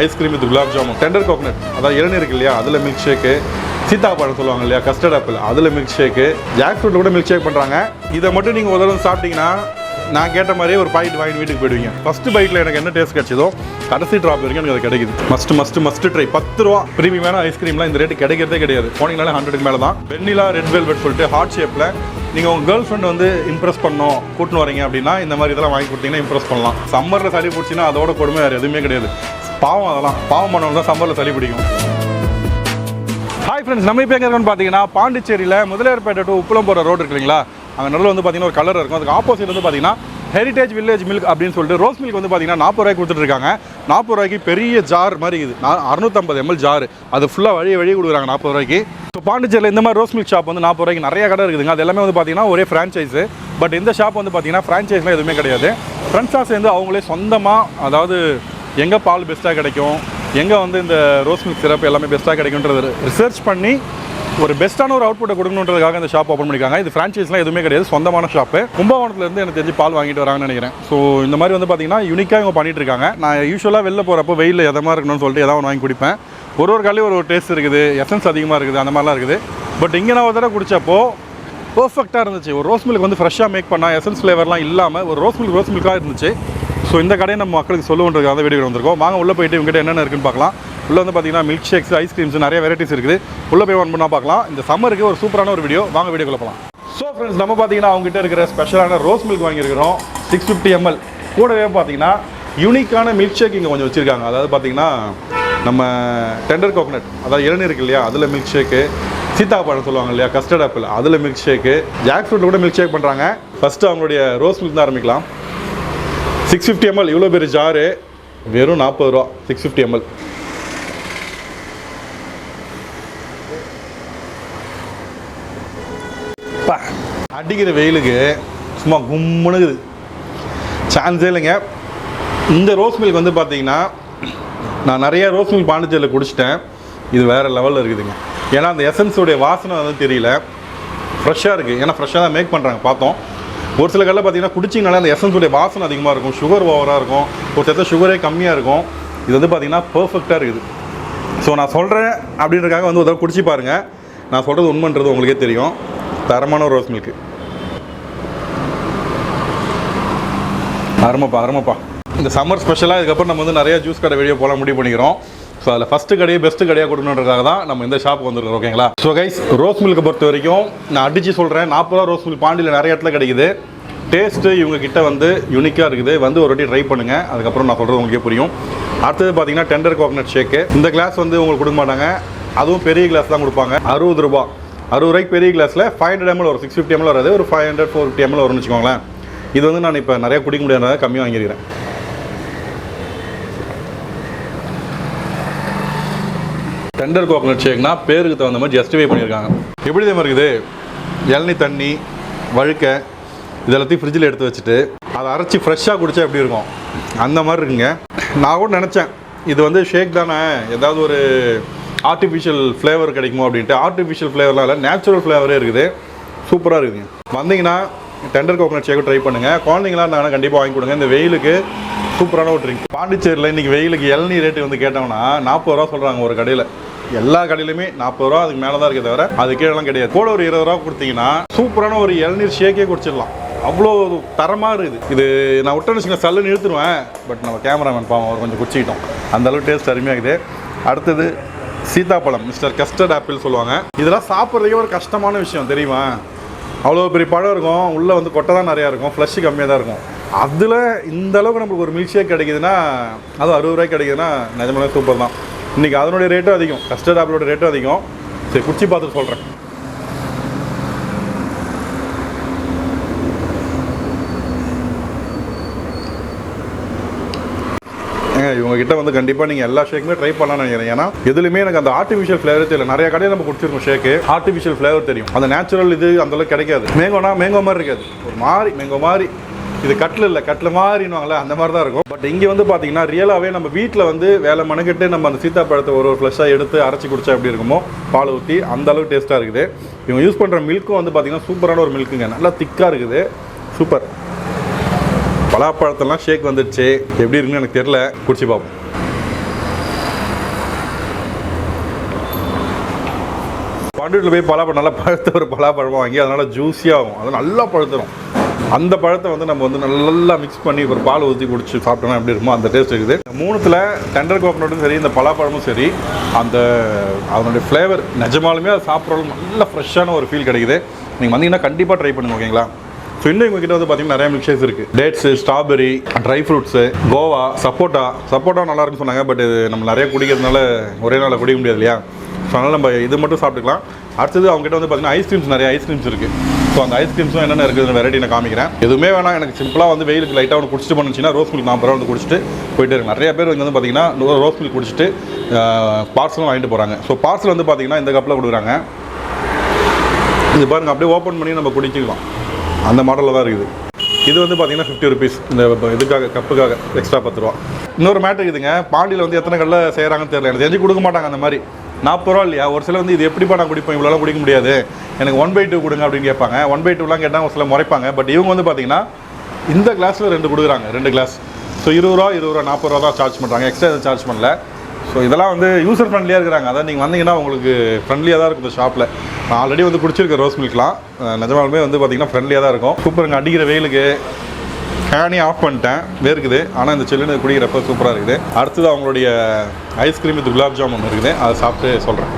Ice cream with gulab jamun, tender coconut அதாவது இளநீர் இருக்கு இல்லையா, அதில் மில்க் ஷேக்கு, சீத்தாப்பழம் சொல்லுவாங்க இல்லையா, கஸ்டர்ட் ஆப்பிள், அதில் மில்க் ஷேக்கு, ஜாக் ஃப்ரூட்டில் கூட மில்க் ஷேக் பண்ணுறாங்க. இதை மட்டும் நீங்கள் ஒரு தடவை சாப்பிட்டீங்கன்னா நான் கேட்ட மாதிரியே ஒரு பாக்கெட் வாங்கி வீட்டுக்கு போயிடுவீங்க. ஃபஸ்ட்டு பைக்கில் எனக்கு என்ன டேஸ்ட் கிடைச்சதோ கடைசி ட்ராப் வரைக்கும் எனக்கு அது கிடைக்குது. Must try. 10 ரூபா ப்ரீமியமான ஐஸ்கிரீம்லாம் இந்த ரேட்டு கிடைக்கிறதே கிடையாது. போனீங்கனாலே 100க்கு மேலே தான். வெண்ணிலா ரெட் வெல்வெட் சொல்லிட்டு ஹார்ட் ஷேப்பில் நீங்கள் உங்கள் கேர்ள் ஃப்ரெண்ட் வந்து இம்ப்ரெஸ் பண்ணணும் கூட்டின்னு வரீங்க அப்படின்னா இந்த மாதிரி இதெல்லாம் வாங்கி கொடுத்தீங்கன்னா இம்ப்ரெஸ் பண்ணலாம். சம்மரில் சளி பிடிச்சின்னா அதோட கொடுமை வேறு எதுவுமே கிடையாது. பாவம், அதெல்லாம் பாவம் பண்ணவங்க தான் சம்மரில் சளி பிடிக்கும். ஹாய் ஃப்ரெண்ட்ஸ், நம்ம இப்போ எங்கே இருக்கோன்னு பார்த்தீங்கன்னா பாண்டிச்சேரியில் முதலியார்பேட்டை டு உப்பளம் போகிற ரோடு இருக்குங்களா, அங்கே நடுவில் வந்து பார்த்தீங்கன்னா ஒரு கலர் இருக்கும். அதுக்கு ஆப்போசிட் வந்து பார்த்தீங்கன்னா ஹெரிட்டேஜ் வில்லேஜ் மில்க் அப்படின்னு சொல்லிட்டு ரோஸ் மில்க் வந்து பார்த்தீங்கன்னா 40 ரூபாய்க்கு கொடுத்துட்ருக்காங்க. 40 ரூபாய்க்கு பெரிய ஜார் மாதிரி இருக்குது, 650 ml ஜார், அது ஃபுல்லாக வழி கொடுக்குறாங்க 40 ரூபாய்க்கு. ஸோ பாண்டிச்சேரியில் இந்த மாதிரி ரோஸ் மில்க் ஷாப் வந்து 40 ரூபாய்க்கு நிறைய கடை இருக்குதுங்க. அது எல்லாமே வந்து பார்த்தீங்கன்னா ஒரே ஃப்ரான்ச்சைஸு. பட் இந்த ஷாப் வந்து பார்த்தீங்கன்னா ஃப்ரான்ச்சைஸ்லாம் எதுவுமே கிடையாது. ஃப்ரெண்ட்ஸாக சேர்ந்து அவங்களே சொந்தமாக, அதாவது எங்கே பால் பெஸ்ட்டாக கிடைக்கும், எங்கே வந்து இந்த ரோஸ் மில்க் சிரப் எல்லாமே பெஸ்ட்டாக கிடைக்கும்ன்றது ரிசர்ச் பண்ணி ஒரு பெஸ்ட்டான ஒரு அவுட்புட்டை கொடுக்கணுன்றதுக்காக இந்த ஷாப் ஓப்பன் பண்ணியிருக்காங்க. இது ஃப்ரான்ச்சைஸ்லாம் எதுவுமே கிடையாது, சொந்தமான ஷாப்பு. கும்பகோணத்துலேருந்து எனக்கு தெரிஞ்சு பால் வாங்கிட்டு வராங்கன்னு நினைக்கிறேன். ஸோ இந்த மாதிரி வந்து பார்த்தீங்கன்னா யூனிக்காக இவங்க பண்ணிட்டு இருக்காங்க. நான் யூஸ்வலாக வெளில போகிறப்போ வெயில் எதமாக இருக்கணும்னு சொல்லிட்டு ஏதாவது ஒன்று வாங்கி குடிப்பேன். ஒரு காலையும் ஒரு டேஸ்ட் இருக்குது, எசன்ஸ் அதிகமாக இருக்குது, அந்த மாதிரிலாம் இருக்குது. பட் இங்கே நான் ஒரு தடவை குடித்தப்போ பர்ஃபெக்டாக இருந்துச்சு. ஒரு ரோஸ் மில்க் வந்து ஃப்ரெஷ்ஷாக மேக் பண்ணால் எசன்ஸ் ஃப்ளேவர்லாம் இல்லாமல் ஒரு ரோஸ் மில்காக இருந்துச்சு. ஸோ இந்த கடையை நம்ம மக்களுக்கு சொல்லுன்றதுக்காக வீடியோ வந்திருக்கோம். வாங்க உள்ளே போயிட்டு இவங்ககிட்ட என்னென்ன இருக்குன்னு பார்க்கலாம். உள்ளே வந்து பார்த்தீங்கன்னா மில்க் ஷேக்ஸ், ஐஸ்கிரீம்ஸ் நிறைய வெரைட்டிஸ் இருக்குது. உள்ளே போய் ஒன் பண்ணால் பார்க்கலாம். இந்த சம்மருக்கு ஒரு சூப்பரான ஒரு வீடியோ, வாங்க வீடியோக்குள்ள போகலாம். ஸோ ஃப்ரெண்ட்ஸ், நம்ம பார்த்தீங்கன்னா அவங்ககிட்ட இருக்கிற ஸ்பெஷலான ரோஸ் மில்க் வாங்கியிருக்கிறோம் 650 ml. கூடவே பார்த்தீங்கன்னா யூனிக்கான மில்க் ஷேக் இங்கே கொஞ்சம் வச்சுருக்காங்க. அதாவது பார்த்தீங்கன்னா நம்ம டெண்டர் கோகனட் அதாவது இளநீர் இருக்கு இல்லையா, அதில் மில்க் ஷேக்கு, சீத்தாப்பழம் சொல்லுவாங்க இல்லையா, கஸ்டர்ட் ஆப்பிள், அதில் மில்க் ஷேக்கு, ஜாக் ஃப்ரூட்டில் கூட மில்க் ஷேக் பண்ணுறாங்க. ஃபஸ்ட்டு அவங்களுடைய ரோஸ் மில்க் தான் ஆரம்பிக்கலாம். 650 ml இவ்வளோ பெரிய ஜாரு, வெறும் 40 ரூபா. 650 ml. அடிக்கிற வெயிலுக்கு சும்மா கும்முனுக்குது, சான்ஸே இல்லைங்க. இந்த ரோஸ் மில்க் வந்து பார்த்தீங்கன்னா நான் நிறைய ரோஸ் மில்க் பாண்டிச்சேரியில் குடிச்சிட்டேன். இது வேறு லெவலில் இருக்குதுங்க. ஏன்னா அந்த எசன்ஸோடைய வாசனை வந்து தெரியல, ஃப்ரெஷ்ஷாக இருக்குது. ஏன்னா ஃப்ரெஷ்ஷாக தான் மேக் பண்ணுறாங்க பார்த்தோம். ஒரு சில கடையில் பார்த்தீங்கன்னா குடிச்சிங்கனால அந்த எசன்ஸோடைய வாசனை அதிகமாக இருக்கும், சுகர் ஓவராக இருக்கும், ஒரு சில சுகரே கம்மியாக இருக்கும். இது வந்து பார்த்தீங்கன்னா பர்ஃபெக்டாக இருக்குது. ஸோ நான் சொல்கிறேன் அப்படின்றக்காக வந்து ஒரு தடவை குடிச்சு பாருங்கள். நான் சொல்கிறது உண்மைன்றது உங்களுக்கே தெரியும். தரமான ரோஸ் மில்க்கு, அருமைப்பா. இந்த சம்மர் ஸ்பெஷலாக இதுக்கப்புறம் நம்ம வந்து நிறைய ஜூஸ் கடை வீடியோ போல முடிவு பண்ணிக்கிறோம். ஸோ அதில் ஃபஸ்ட்டு கடையை பெஸ்ட்டு கடையாக கொடுக்கணுன்றதுக்காக தான் நம்ம இந்த ஷாப்புக்கு வந்துருக்கோம். ஓகேங்களா? ஸோ கைஸ், ரோஸ் மில்க்கை பொறுத்த வரைக்கும் நான் அடித்து சொல்கிறேன், 40 ரூபா ரோஸ் மில்க் பாண்டியில் நிறைய இடத்துல கிடைக்குது. டேஸ்ட்டு இவங்க கிட்ட வந்து யூனிக்காக இருக்குது. வந்து ஒரு வாட்டி ட்ரை பண்ணுங்கள், அதுக்கப்புறம் நான் சொல்கிறது உங்களுக்கே புரியும். அடுத்தது பார்த்தீங்கன்னா டெண்டர் கோகனட் ஷேக்கு. இந்த கிளாஸ் வந்து உங்களுக்கு கொடுக்க மாட்டாங்க, அதுவும் பெரிய கிளாஸ் தான் கொடுப்பாங்க. 60 ரூபா. 60 ரூபாய்க்கு பெரிய கிளாஸில் 500 ml வரும். 650 ml வராது, ஒரு 450 ml வரும்னு வச்சுக்கோங்களேன். இது வந்து நான் இப்போ நிறைய குடிக்க முடியாதனால கம்மியாக வாங்கியிருக்கிறேன். டெண்டர் கோகனட் ஷேக்னா பேருக்கு தகுந்த மாதிரி ஜஸ்டிஃபை பண்ணியிருக்காங்க. எப்படி இதே மாதிரி இருக்குது, இளநீ தண்ணி வழுக்க இதெல்லாத்தையும் ஃப்ரிட்ஜில் எடுத்து வச்சுட்டு அதை அரைச்சி ஃப்ரெஷ்ஷாக குடித்தா எப்படி இருக்கும் அந்த மாதிரி இருக்குங்க. நான் கூட நினச்சேன் இது வந்து ஷேக் தானே, ஏதாவது ஒரு ஆர்டிஃபிஷியல் ஃப்ளேவர் கிடைக்குமோ அப்படின்ட்டு. ஆர்டிஃபிஷியல் ஃப்ளேவர்லாம் இல்லை, நேச்சுரல் ஃப்ளேவரே இருக்குது. சூப்பராக இருக்குதுங்க. வந்தீங்கன்னா டெண்டர் கோகனட் ஷேக்கு ட்ரை பண்ணுங்கள். குழந்தைங்களாம் இருந்தாங்கன்னா கண்டிப்பாக வாங்கி கொடுங்க. இந்த வெயிலுக்கு சூப்பரான ஒரு ட்ரிங்க். பாண்டிச்சேரியில் இன்றைக்கி வெயிலுக்கு இளநீர் ரேட்டு வந்து கேட்டோம்னா 40 ரூபா சொல்கிறாங்க ஒரு கடையில். எல்லா கடையிலுமே 40 ரூபா, அதுக்கு மேலே தான் இருக்கே தவிர அது கீழெல்லாம் கிடையாது. கூட ஒரு 20 ரூபா கொடுத்தீங்கன்னா சூப்பரான ஒரு இளநீர் ஷேக்கே குடிச்சிடலாம். அவ்வளோ தரமாக இருக்குது. இது நான் விட்டேன்னு வச்சுக்கோங்க, சல்லுன்னு இழுத்துருவேன். பட் நம்ம கேமராமேன் பாவம் அவர் கொஞ்சம் குடிச்சிக்கிட்டோம். அந்தளவுக்கு டேஸ்ட் அருமையாக இருக்குது. அடுத்தது சீத்தாப்பழம், மிஸ்டர் கஸ்டர்ட் ஆப்பிள் சொல்லுவாங்க. இதெல்லாம் சாப்பிட்றதுக்கே ஒரு கஷ்டமான விஷயம் தெரியுமா? அவ்வளோ பெரிய பழம் இருக்கும், உள்ளே வந்து கொட்டை தான் நிறையா இருக்கும், ஃப்ளஷ் கம்மியாக தான் இருக்கும். அதில் இந்த அளவுக்கு நம்மளுக்கு ஒரு மில்க் ஷேக் கிடைக்குதுன்னா, அதுவும் 60 ரூபாய்க்கு கிடைக்குதுன்னா நிஜமாலே சூப்பர் தான். இன்றைக்கி அதனுடைய ரேட்டும் அதிகம், கஸ்டர்ட் ஆப்பிளோட ரேட்டும் அதிகம். சரி, குடிச்சு பார்த்துட்டு சொல்கிறேன். இவங்ககிட்ட வந்து கண்டிப்பாக நீங்கள் எல்லா ஷேக்குமே ட்ரை பண்ணலாம்னு நினைக்கிறேன். ஏன்னா எதுலையுமே எனக்கு அந்த ஆர்டிஃபிஷியல் ஃப்ளேவர் தெரியல. நிறைய கடையில் நம்ம குடிச்சிருக்கோம் ஷேக்கு, ஆர்டிஃபிஷியல் ஃப்ளேவர் தெரியும். அந்த நேச்சுரல் இது அந்தளவுக்கு கிடைக்காது. மேங்கோனா மேங்கோ மாதிரி இருக்காது, ஒரு மாதிரி மேங்கோ மாதிரி. இது கட்டில் இல்லை, கட்டில் மாதிரின்னுவாங்களே அந்த மாதிரி தான் இருக்கும். பட் இங்கே வந்து பார்த்தீங்கன்னா ரியலாகவே நம்ம வீட்டில் வந்து வேலை மணிக்கிட்டு நம்ம அந்த சீத்தாப்பழத்தை ஒரு ஃப்ளஷாக எடுத்து அரைச்சி குடிச்சா எப்படி இருக்குமோ பால் ஊற்றி அந்த அளவுக்கு டேஸ்ட்டாக இருக்குது. இவங்க யூஸ் பண்ணுற மில்க்கும் வந்து பார்த்தீங்கன்னா சூப்பரான ஒரு மில்க்குங்க, நல்லா திக்காக இருக்குது, சூப்பர். பலாப்பழத்தெல்லாம் ஷேக் வந்துடுச்சு, எப்படி இருக்குன்னு எனக்கு தெரியல, குடிச்சு பார்ப்போம். வண்டியில் போய் பலாப்பழம் நல்லா பழுத்த ஒரு பலாப்பழமாக வாங்கி அதனால் ஜூஸியாகும், அது நல்லா பழுத்துரும். அந்த பழத்தை வந்து நம்ம வந்து நல்லா மிக்ஸ் பண்ணி ஒரு பால் ஊற்றி குடிச்சு சாப்பிட்டோம்னா எப்படி இருக்குமோ அந்த டேஸ்ட் இருக்குது. மூணுத்தில் டெண்டர் கோகனட்டும் சரி, இந்த பலாப்பழமும் சரி, அந்த அதனுடைய ஃப்ளேவர் நிஜமாலுமே அது சாப்பிட்றவங்க நல்ல ஃப்ரெஷ்ஷான ஒரு ஃபீல் கிடைக்குது. நீங்கள் வந்தீங்கன்னா கண்டிப்பாக ட்ரை பண்ணுங்க, ஓகேங்களா? ஸோ இன்னும் எங்ககிட்ட வந்து பார்த்தீங்கன்னா நிறைய மில்க் ஷேக்ஸ் இருக்குது. Dates, strawberry, dry fruits, Goa, சப்போட்டா நல்லா இருக்குன்னு சொன்னாங்க. பட் இது நம்ம நிறைய குடிக்கிறதுனால ஒரே நாளில் குடிக்க முடியாது இல்லையா? ஸோ அதனால் நம்ம இது மட்டும் சாப்பிட்டுக்கலாம். அடுத்தது அவங்ககிட்ட வந்து பார்த்தீங்கன்னா ஐஸ்கிரீம்ஸ், நிறைய ஐஸ்கிரீம்ஸ் இருக்குது. ஸோ அந்த ஐஸ்கிரீம்ஸும் என்னென்ன இருக்குதுன்னு வெரைட்டி நான் காமிக்கிறேன். எதுவுமே வேணாம், எனக்கு சிம்பிளாக வந்து வெயிலுக்கு லைட்டாக ஒன்று குடிச்சிட்டு பண்ணுச்சுன்னா ரோஸ் மில்க் 40 ரூபா வந்து குடிச்சிட்டு போயிட்டே இருக்கு. நிறைய பேர் இங்கே வந்து பார்த்தீங்கன்னா ரோஸ் மில்க் குடிச்சிட்டு பார்சலும் வாங்கிட்டு போகிறாங்க. ஸோ பார்சல் வந்து பார்த்தீங்கன்னா இந்த கப்பில் கொடுக்குறாங்க. இது பாருங்கள், அப்படியே ஓப்பன் பண்ணி நம்ம குடிச்சிக்கலாம், அந்த மாடலில் தான் இருக்குது. இது வந்து பார்த்தீங்கன்னா 50 ருபீஸ், இந்த இதுக்காக கப்புக்காக எக்ஸ்ட்ரா 10 ரூபா. இன்னொரு மேட்ரு இருக்குதுங்க, பாண்டியில் வந்து எத்தனை கல்லில் செய்கிறாங்கன்னு தெரியல, எனக்கு தெரிஞ்சு கொடுக்க மாட்டாங்க அந்த மாதிரி. 40 ரூபா இல்லையா? ஒரு சில வந்து இது எப்படிப்பா நான் குடிப்பேன், இவ்வளோலாம் குடிக்க முடியாது, எனக்கு 1/2 கொடுங்க அப்படின்னு கேட்பாங்க. 1/2 கேட்டால் ஒரு சில முறைப்பாங்க. பட் இவங்க வந்து பார்த்தீங்கன்னா இந்த கிளாஸில் 2 கொடுக்குறாங்க, 2 கிளாஸ். ஸோ 20 ரூபா 40 ரூபா தான் சார்ஜ் பண்ணுறாங்க, எக்ஸ்ட்ரா எதுவும் சார்ஜ் பண்ணல. ஸோ இதெல்லாம் வந்து யூசர் ஃப்ரெண்ட்லியாக இருக்கிறாங்க. அதான் நீங்கள் வந்தீங்கன்னா உங்களுக்கு ஃப்ரெண்ட்லியாக தான் இருக்கும் இந்த ஷாப்பில். நான் ஆல்ரெடி வந்து குடிச்சிருக்கேன் ரோஸ் மில்க்லாம், நிஜமாலுமே வந்து பார்த்தீங்கன்னா ஃப்ரெண்ட்லியாக தான் இருக்கும். சூப்பருங்க. அடிக்கிற வெயிலுக்கு ஃபேனே ஆஃப் பண்ணிட்டேன், வேர்க்குது, ஆனால் இந்த சில்லுன்னு குடிக்கிறப்ப சூப்பராக இருக்குது. அடுத்தது அவங்களுடைய ஐஸ்கிரீம் வித் குலாப் ஜாமுன் ஒன்று இருக்குது, அதை சாப்பிட்டு சொல்கிறேன்.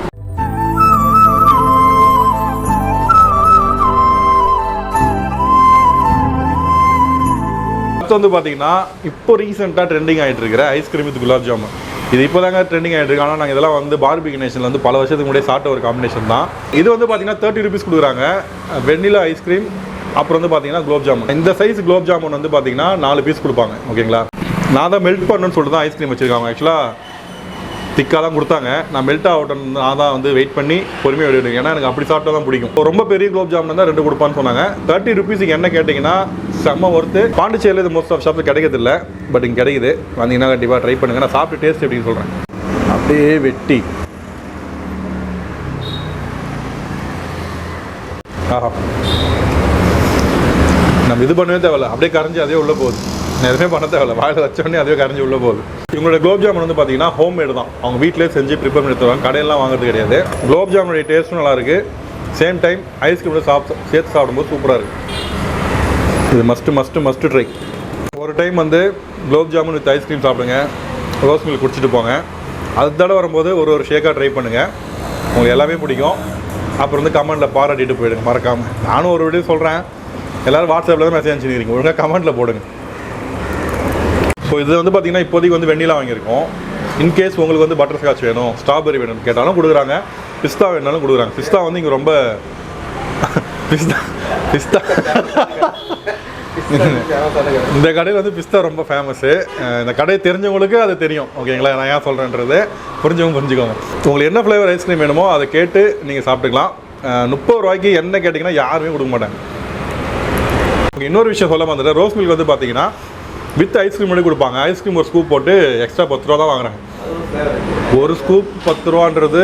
அடுத்து வந்து பார்த்தீங்கன்னா இப்போ ரீசெண்டாக ட்ரெண்டிங் ஆகிட்டு இருக்கிற ஐஸ்கிரீம் வித் குலாப் ஜாமுன். இது இப்போ தாங்க ட்ரெண்டிங் ஆகிட்டு இருக்கு. ஆனால் நாங்கள் இதெல்லாம் வந்து பார்பிக்யூ நேஷனில் வந்து பல வருஷத்துக்கு முன்னாடியே சாப்பிட்ட ஒரு காம்பினேஷன் தான். இது வந்து பார்த்தீங்கன்னா 30 ருபீஸ் கொடுக்குறாங்க. வெண்ணிலா ஐஸ்கிரீம், அப்புறம் வந்து பார்த்தீங்கன்னா குலோப் ஜாமுன். இந்த சைஸ் குலோப் ஜாமுன் வந்து பார்த்தீங்கன்னா 4 பீஸ் கொடுப்பாங்க, ஓகேங்களா? நான் தான் மெல்ட் பண்ணணும்னு சொல்லிட்டு தான் ஐஸ்கிரீம் வச்சுருக்காங்க. ஆக்சுவலாக திக்காக தான் கொடுத்தாங்க, நான் மெல்ட் ஆகட்டும் நான் தான் வந்து வெயிட் பண்ணி பொறுமையாக விடுவேன், ஏன்னா எனக்கு அப்படி சாப்பிட்டா தான் பிடிக்கும். ரொம்ப பெரிய குலோப் ஜாமுன் தான் 2 கொடுப்பான்னு சொன்னாங்க. 30 ருபீஸுக்கு என்ன கேட்டிங்கன்னா செம்ம ஒர்த்து. பாண்டிச்சேரியில் இது மோஸ்ட் ஆஃப் ஷாப்பில் கிடைக்கிறதில்ல, பட் இங்கே கிடைக்குது. வந்தீங்கன்னா கண்டிப்பாக ட்ரை பண்ணுங்கள். நான் சாப்பிட்டு டேஸ்ட் எப்படின்னு சொல்கிறேன். அப்படியே வெட்டி, ஆஹா, நம்ம இது பண்ணவே தேவையில்ல, அப்படியே கரைஞ்சி அதே உள்ளே போகுது. எதுவுமே பண்ண தேவையில்ல, வாயில் வச்சோடனே அதே கரைஞ்சி உள்ளே போகுது. இவங்களோட குலோப் ஜாமுன் வந்து பார்த்தீங்கன்னா ஹோம்மேடு தான், அவங்க வீட்டிலே செஞ்சு ப்ரிப்பேர் பண்ணி தருவாங்க, கடையெல்லாம் வாங்குறது கிடையாது. குலோப் ஜாமுனுடைய டேஸ்ட்டும் நல்லாயிருக்கு, சேம் டைம் ஐஸ்கிரீமோட சேர்த்து சாப்பிடும்போது சூப்பராக இருக்குது. இது மஸ்ட்டு ட்ரை. ஒரு டைம் வந்து குலோப் ஜாமுன் வித் ஐஸ்கிரீம் சாப்பிடுங்க, ரோஸ் மில்க் குடிச்சிட்டு போங்க. அது தடவை வரும்போது ஒரு ஷேக்காக ட்ரை பண்ணுங்கள், உங்களுக்கு எல்லாமே பிடிக்கும். அப்புறம் வந்து கமெண்ட்டில் பாராட்டிட்டு போயிடுங்க மறக்காமல். நானும் ஒரு வீடியோ சொல்கிறேன், எல்லோரும் வாட்ஸ்அப்பில் தான் மெசேஜ் அனுப்பிச்சிருக்கீங்க, ஒழுங்காக கமெண்ட்டில் போடுங்க. ஸோ இது வந்து பார்த்திங்கன்னா இப்போதைக்கு வந்து வெண்ணிலா வாங்கியிருக்கோம். இன்கேஸ் உங்களுக்கு வந்து பட்டர் ஸ்காட்ச் வேணும், ஸ்ட்ராபெரி வேணும்னு கேட்டாலும் கொடுக்குறாங்க, பிஸ்தா வேணாலும் கொடுக்குறாங்க. பிஸ்தா வந்து இங்கே ரொம்ப பிஸ்தா இந்த கடையில் வந்து பிஸ்தா ரொம்ப ஃபேமஸ்ஸு. இந்த கடையை தெரிஞ்சவங்களுக்கு அது தெரியும், ஓகேங்களா? நான் ஏன் சொல்கிறேன்றது புரிஞ்சுக்கோங்க. உங்களுக்கு என்ன ஃப்ளேவர் ஐஸ்கிரீம் வேணுமோ அதை கேட்டு நீங்கள் சாப்பிட்டுக்கலாம். 30 ரூபாய்க்கு என்ன கேட்டிங்கன்னா யாருமே கொடுக்க மாட்டாங்க. இன்னொரு விஷயம் சொல்ல வந்துட்டு, ரோஸ் மில்க் வந்து பார்த்தீங்கன்னா வித் ஐஸ்கிரீம் மட்டும் கொடுப்பாங்க. ஐஸ்கிரீம் ஒரு ஸ்கூப் போட்டு எக்ஸ்ட்ரா 10 ரூபா தான் வாங்குறாங்க. ஒரு ஸ்கூப் 10 ரூபான்றது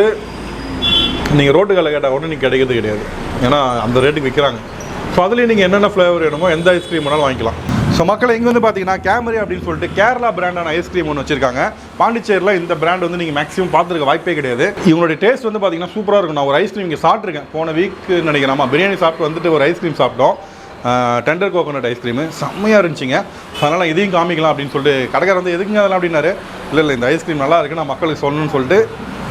நீங்கள் ரோட்டு கடையில் கேட்டால் கூட நீங்கள் கிடைக்கிறது கிடையாது, ஏன்னா அந்த ரேட்டுக்கு விற்கிறாங்க. ஸோ அதுலேயும் நீங்கள் என்னென்ன ஃப்ளேவர் வேணுமோ எந்த ஐஸ்கிரீம் வேணாலும் வாங்கிக்கலாம். ஸோ மக்களை இங்கே வந்து பார்த்தீங்கன்னா கேமரி அப்படின்னு சொல்லிட்டு கேரளா பிராண்டான ஐஸ்கிரீம் ஒன்று வச்சிருக்காங்க. பாண்டிச்சேரியில் இந்த பிராண்ட் வந்து நீங்கள் மேக்ஸிமம் பார்த்துருக்க வாய்ப்பே கிடையாது. இவங்களுடைய டேஸ்ட் வந்து பார்த்தீங்கன்னா சூப்பராக இருக்கும். நான் ஒரு ஐஸ்கிரீம் இங்கே சாப்பிட்ருக்கேன், போன வீக் நினைக்கிறேன். பிரியாணி சாப்பிட்டு வந்துட்டு ஒரு ஐஸ்கிரீம் சாப்பிட்டோம், டெண்டர் கோகோனட் ஐஸ்கிரீமு, செம்மையாக இருந்துச்சுங்க. அதனால் இதையும் காமிக்கலாம் அப்படின்னு சொல்லிட்டு கடைக்காரர் வந்து எதுக்குங்க அதெல்லாம் அப்படின்னாரு. இல்லை இந்த ஐஸ்கிரீம் நல்லா இருக்குது, நான் மக்களுக்கு சொல்லணும்னு சொல்லிட்டு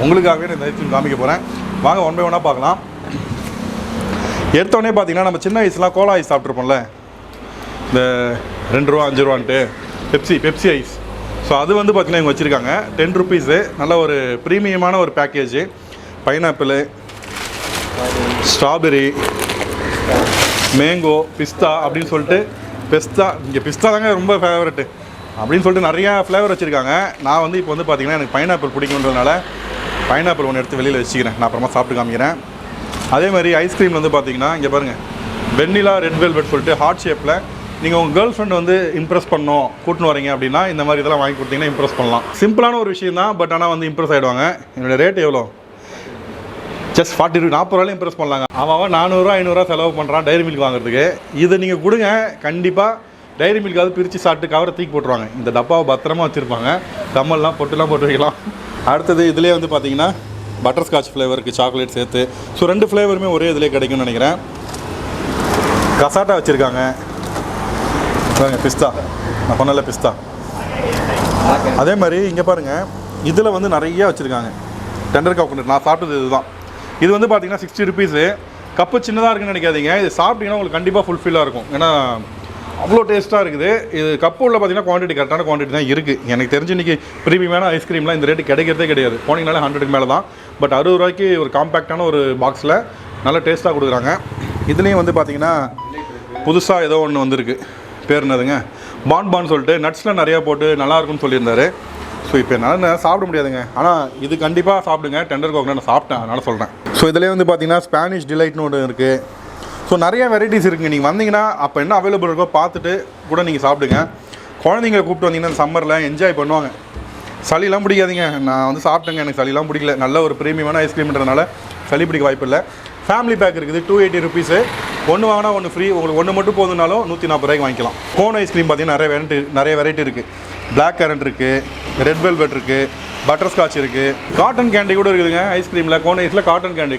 உங்களுக்காகவே இந்த ஐஸ்கிரீம் காமிக்க போகிறேன். வாங்க ஒன் பை ஒன்னாக பார்க்கலாம். எடுத்தோடனே பார்த்தீங்கன்னா நம்ம சின்ன வயசுலாம் கோலா ஐஸ் சாப்பிட்ருப்போம்ல, இந்த 2 ரூபா 5 ரூபான்ட்டு பெப்சி ஐஸ். ஸோ அது வந்து பார்த்தீங்கன்னா இவங்க வச்சுருக்காங்க 10 ருபீஸு. நல்ல ஒரு ப்ரீமியமான ஒரு பேக்கேஜு. பைனாப்பிள், ஸ்ட்ராபெரி, மேங்கோ, பிஸ்தா அப்படின்னு சொல்லிட்டு இங்கே பிஸ்தா தாங்க ரொம்ப ஃபேவரெட்டு அப்படின்னு சொல்லிட்டு நிறையா ஃப்ளேவர் வச்சுருக்காங்க. நான் வந்து இப்போ வந்து பார்த்திங்கன்னா எனக்கு பைனாப்பிள் பிடிக்குன்றதுனால பைனாப்பிள் ஒன்று எடுத்து வெளியில் வச்சுக்கிறேன், நான் அப்புறமா சாப்பிட்டு காமிக்கிறேன். அதே மாதிரி ஐஸ்கிரீம் வந்து பார்த்திங்கன்னா இங்கே பாருங்கள், வெண்ணிலா ரெட் வெல்வெட் சொல்லிட்டு ஹார்ட் ஷேப்பில். நீங்கள் உங்கள் கேர்ள் ஃப்ரெண்ட் வந்து இம்ப்ரெஸ் பண்ணணும் கூட்டின்னு வரீங்க அப்படின்னா இந்த மாதிரி இதெல்லாம் வாங்கி கொடுத்தீங்கன்னா இம்ப்ரெஸ் பண்ணலாம். சிம்பிளான ஒரு விஷயம் தான், பட் ஆனால் வந்து இம்ப்ரெஸ் ஆகிடுவாங்க. என்னோடய ரேட் எவ்வளோ? ஜஸ்ட் 40 ரூபா இம்ப்ரெஸ் பண்ணலாங்க. அவன் 400 500 செலவு பண்ணுறான் டைரி மில்க் வாங்குறதுக்கு. இதை நீங்கள் கொடுங்க, கண்டிப்பாக டைரி மில்காவது பிரித்து சாப்பிட்டு கவரை தூக்கி போட்டுருவாங்க. இந்த டப்பாவை பத்திரமா வச்சுருப்பாங்க, கம்மல்லாம் பொட்டுலாம் போட்டு வைக்கலாம். அடுத்தது இதிலே வந்து பார்த்தீங்கன்னா பட்டர்ஸ்காட்ச் ஃப்ளேவருக்கு சாக்லேட் சேர்த்து. ஸோ 2 ஃப்ளேவருமே ஒரே இதிலே கிடைக்கும்னு நினைக்கிறேன். கசாட்டா வச்சுருக்காங்க, பிஸ்தா, நான் பண்ணல பிஸ்தா. அதே மாதிரி இங்கே பாருங்கள், இதில் வந்து நிறையா வச்சுருக்காங்க டெண்டர் கோகனட். நான் சாப்பிட்டது இதுதான். இது வந்து பார்த்தீங்கன்னா 60 ருபீஸு. கப்பு சின்னதாக இருக்குன்னு நினைக்காதீங்க, இது சாப்பிட்டீங்கன்னா உங்களுக்கு கண்டிப்பாக ஃபுல்ஃபில்லாக இருக்கும். ஏன்னா அவ்வளோ டேஸ்ட்டாக இருக்குது. இது கப்பு உள்ள பார்த்தீங்கன்னா குவான்டிட்டி கரெக்டான குவான்டிட்டி தான் இருக்குது. எனக்கு தெரிஞ்சு இன்றைக்கி ப்ரீமியமான ஐஸ்கிரீம்லாம் இந்த ரேட்டு கிடைக்கிறதே கிடையாது. போனீங்கனாலே 100க்கு மேலே தான். பட் 60 ரூபாய்க்கு ஒரு காம்பேக்டான ஒரு பாக்ஸில் நல்ல டேஸ்ட்டாக கொடுக்குறாங்க. இதுலேயும் வந்து பார்த்தீங்கன்னா புதுசாக ஏதோ ஒன்று வந்திருக்கு, பேர் என்னதுங்க, பான் சொல்லிட்டு நட்ஸ்லாம் நிறையா போட்டு நல்லாயிருக்குன்னு சொல்லியிருந்தாரு. ஸோ இப்போ என்னால் சாப்பிட முடியாதுங்க, ஆனால் இது கண்டிப்பாக சாப்பிடுங்க. டெண்டர் கோகனட் நான் சாப்பிட்டேன், அதனால் சொல்கிறேன். ஸோ இதிலே வந்து பார்த்தீங்கன்னா ஸ்பானிஷ் டிலைட்னு ஒன்று இருக்குது. ஸோ நிறைய வெரைட்டிஸ் இருக்குங்க. நீங்கள் வந்தீங்கன்னா அப்போ என்ன அவைலபிள் இருக்கோ பார்த்துட்டு கூட நீங்கள் சாப்பிடுங்க. குழந்தைங்களை கூப்பிட்டு வந்தீங்கன்னா சம்மரில் என்ஜாய் பண்ணுவாங்க. சளிலாம் பிடிக்காதீங்க. நான் வந்து சாப்பிட்டேங்க, எனக்கு சளிலாம் பிடிக்கல. நல்ல ஒரு ப்ரீமியமான ஐஸ்கிரீம்ன்றதுனால சளி பிடிக்க வாய்ப்பு இல்லை. ஃபேமிலி பேக் இருக்குது, 280 ருபீஸு. ஒன்று வாங்கினா ஒன்று ஃப்ரீ. உங்களுக்கு ஒன்று மட்டும் போதுனாலும் 140 ரூபாய்க்கு வாங்கிக்கலாம். கோன் ஐஸ்கிரீம் பார்த்தீங்கன்னா நிறைய வெரைட்டி இருக்குது. பிளாக் கரண்ட் இருக்குது, ரெட் வெல்வெட் இருக்குது, பட்டர்ஸ்காட்ச் இருக்குது, காட்டன் கேண்டி கூட இருக்குதுங்க ஐஸ்கிரீமில். கோன் ஐஸில் காட்டன் கேண்டி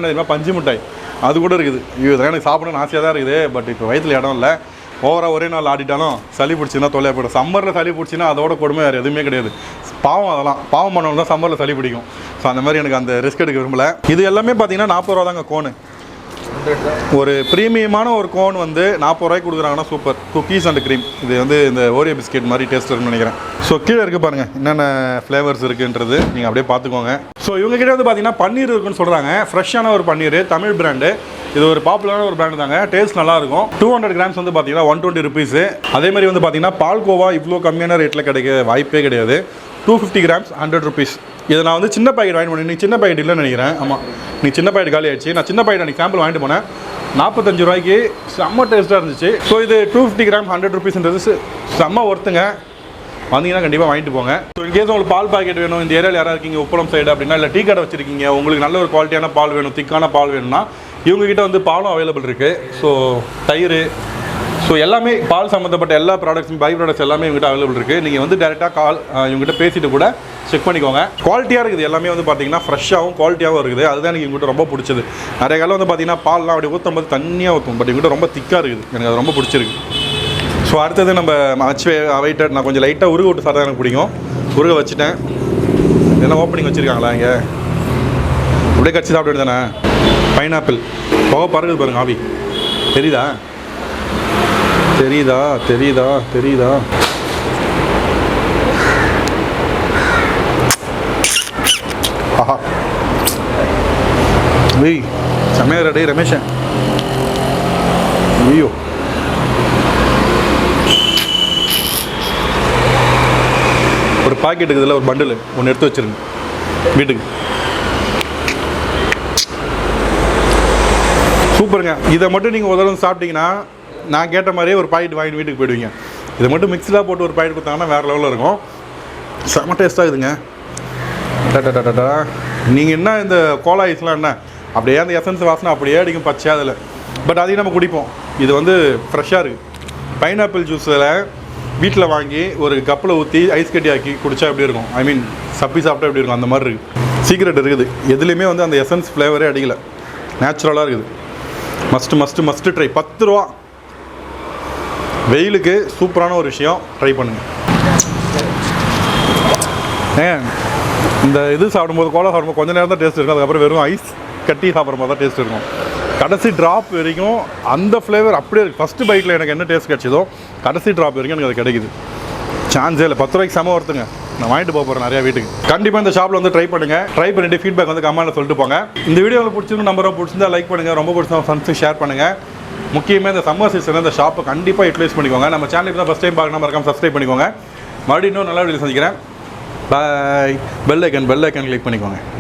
தெரியுமா, பஞ்சு மிட்டாய், அது கூட இருக்குது. இதெல்லாம் எனக்கு சாப்பிடணும்னு ஆசையாக தான் இருக்குது. பட் இப்போ வயிற்றில் இடம் இல்லை. ஓவராக ஒரே நாள் ஆடிட்டாலும் சளி பிடிச்சின்னா தொல்லையாக போய்டும். சம்மரில் சளி பிடிச்சின்னா அதோட கொடுமை வேறு எதுவுமே கிடையாது. பாவம், அதெல்லாம் பாவம் பண்ணவங்க தான் சம்மரில் சளி பிடிக்கும். ஸோ அந்த மாதிரி எனக்கு அந்த ரிஸ்க் எடுக்க விரும்பலை. இது எல்லாமே பார்த்தீங்கன்னா 40 ரூபா தாங்க கோனு. ஒரு ப்ரீமியமான ஒரு கோன் வந்து 40 ரூபாய்க்கு கொடுக்குறாங்கன்னா சூப்பர். குக்கீஸ் அண்ட் க்ரீம், இது வந்து இந்த ஓரியோ பிஸ்கெட் மாதிரி டேஸ்ட் இருக்குன்னு நினைக்கிறேன். ஸோ கீழே இருக்குது பாருங்கள் என்னென்ன ஃப்ளேவர்ஸ் இருக்குன்றது நீங்கள் அப்படியே பார்த்துக்கோங்க. ஸோ இவங்ககிட்ட வந்து பார்த்தீங்கன்னா பன்னீர் இருக்குன்னு சொல்கிறாங்க. ஃப்ரெஷ்ஷான ஒரு பன்னீர், தமிழ் பிராண்டு. இது ஒரு பாப்புலரான ஒரு பிராண்டு தாங்க. டேஸ்ட் நல்லாயிருக்கும். 200 கிராம்ஸ் வந்து பார்த்தீங்கன்னா 120 ருபீஸு. அதே மாதிரி வந்து பார்த்தீங்கன்னா பால்கோவா இவ்வளோ கம்மியான ரேட்டில் கிடைக்க வாய்ப்பே கிடையாது. 250 கிராம்ஸ் 100 ருபீஸ். இதை நான் வந்து சின்ன பாக்கெட் வாங்கிட்டு போனேன். நீ சின்ன பாக்கெட் இல்லைன்னு நினைக்கிறேன். ஆமாம், நீ சின்ன பாக்கெட் காலி ஆயிடுச்சு. நான் சின்ன பாக்கெட் அன்றைக்கி சாம்பிள் வாங்கிட்டு போனேன். 45 ரூபாய்க்கு செம்ம டேஸ்ட்டாக இருந்துச்சு. ஸோ இது 250 கிராம் 100 ருபீஸ்ன்றது செம்ம ஒர்த்துங்க. வந்தீங்கன்னா கண்டிப்பாக வாங்கிட்டு போங்க. ஸோ இன்கேஸ் உங்களுக்கு பால் பாக்கெட் வேணும், இந்த ஏரியாவில் யாராவது இருக்கீங்க உப்பளம் சைடு அப்படின்னா, இல்லை டீ கடை வச்சுருக்கீங்க, உங்களுக்கு நல்ல ஒரு குவாலிட்டியான பால் வேணும், திக்கான பால் வேணும்னா இவங்ககிட்ட வந்து பாலும் அவைலபிள் இருக்குது. ஸோ தயிர், ஸோ எல்லாமே பால் சம்மந்தப்பட்ட எல்லா ப்ராடக்ட்ஸும், பை ப்ராடக்ட்ஸ் எல்லாமே இவங்ககிட்ட அவைலபிள் இருக்குது. நீங்கள் வந்து டேரெக்டாக இவங்ககிட்ட பேசிட்டு கூட செக் பண்ணிக்கோங்க. குவாலிட்டியாக இருக்குது. எல்லாமே வந்து பார்த்தீங்கன்னா ஃப்ரெஷ்ஷாகவும் குவாலிட்டியாகவும் இருக்குது. அதுதான் எனக்கு இவங்ககிட்ட ரொம்ப பிடிச்சது. நிறைய காலம் வந்து பார்த்தீங்கன்னா பால்லாம் அப்படி ஊற்றும் போது தண்ணியாக ஊற்றும். பட் இவங்ககிட்ட ரொம்ப திக்காக இருக்குது. எனக்கு அது ரொம்ப பிடிச்சிருக்கு. ஸோ அடுத்தது நம்ம வெயிட்டட், நான் கொஞ்சம் லைட்டாக உருக விட்டு சாப்பிட்டா எனக்கு பிடிக்கும். உருக வச்சுட்டேன். என்ன ஓப்பனிங் வச்சுருக்காங்களா இங்கே? அப்படியே கட்சி சாப்பிட்டு தானே. பைனாப்பிள் போக பறகுது பாருங்க, ஆவி தெரியுதா தெரியுதா தெரியுதா தெரியுதா ஆஹா, வெய் செம்மையா ரெடி ரமேஷன். ஐயோ, ஒரு பாக்கெட்டுக்கு இதில் ஒரு பண்டில் ஒன்று எடுத்து வச்சிருங்க வீட்டுக்கு. சூப்பருங்க. இதை மட்டும் நீங்கள் உதவும் சாப்பிட்டீங்கன்னா நான் கேட்ட மாதிரியே ஒரு பாக்கெட் வாங்கிட்டு வீட்டுக்கு போயிடுவீங்க. இதை மட்டும் மிக்ஸில் போட்டு ஒரு பாக்கெட் கொடுத்தாங்கன்னா வேறு லெவலில் இருக்கும். செம்ம டேஸ்ட்டாக இருக்குதுங்க. டா நீங்கள் என்ன இந்த கோலா ஐஸ்லாம் என்ன அப்படியே அந்த எசன்ஸ் வாசனை அப்படியே அடிக்கும் பச்சையாக அதில். பட் அதையும் நம்ம குடிப்போம். இது வந்து ஃப்ரெஷ்ஷாக இருக்குது. பைனாப்பிள் ஜூஸில் வீட்டில் வாங்கி ஒரு கப்பில் ஊற்றி ஐஸ் கட்டி ஆக்கி குடித்தா எப்படி இருக்கும், ஐ மீன் சப்பி சாப்பிட்டா எப்படி இருக்கும், அந்த மாதிரி இருக்குது. சீக்ரெட் இருக்குது. எதுலேயுமே வந்து அந்த எசன்ஸ் ஃப்ளேவரே அடிக்கலை, நேச்சுரலாக இருக்குது. Must try. 10 ரூபா. வெயிலுக்கு சூப்பரான ஒரு விஷயம், ட்ரை பண்ணுங்கள். இந்த இது சாப்பிடும்போது, கோலா சாப்பிடும்போது கொஞ்சம் நேரம் தான் டேஸ்ட் இருக்கும். அதுக்கப்புறம் வெறும் ஐஸ் கட்டி சாப்பிட்ற மாதிரி தான் டேஸ்ட் இருக்கும். கடைசி ட்ராப் வரைக்கும் அந்த ஃப்ளேவர் அப்படியே இருக்குது. ஃபஸ்ட்டு பைட்டில் எனக்கு என்ன டேஸ்ட் கிடச்சிதோ கடைசி ட்ராப் வரைக்கும் எனக்கு அது கிடைக்குது. சான்ஸே இல்லை. 10 ரூபாய்க்கு செம ஒருத்துங்க. நான் வாங்கிட்டு போகிறேன் நிறையா வீட்டுக்கு. கண்டிப்பாக இந்த ஷாப்பில் வந்து ட்ரை பண்ணுங்கள். ட்ரை பண்ணிவிட்டு ஃபீட்பேக் வந்து கமெண்ட்டில் சொல்லிட்டு போங்க. இந்த வீடியோவில் பிடிச்சிருந்து நம்பரும் பிடிச்சிருந்தா லைக் பண்ணுங்கள். ரொம்ப பிடிச்சா ஃப்ரெண்ட்ஸுக்கு ஷேர் பண்ணுங்கள். முக்கியமாக இந்த சம்மர் சீசனில் இந்த ஷாப்பை கண்டிப்பாக யூட்டிலைஸ் பண்ணிக்கோங்க. நம்ம சேனலுக்கு தான் ஃபஸ்ட் டைம் பார்க்கணும், மறக்காம சப்ஸ்கிரைப் பண்ணிக்கோங்க. மறுபடியும் இன்னும் நல்ல வீடியோ சந்திக்கிறேன். பாய். பெல் ஐக்கன் கிளிக் பண்ணிக்கோங்க.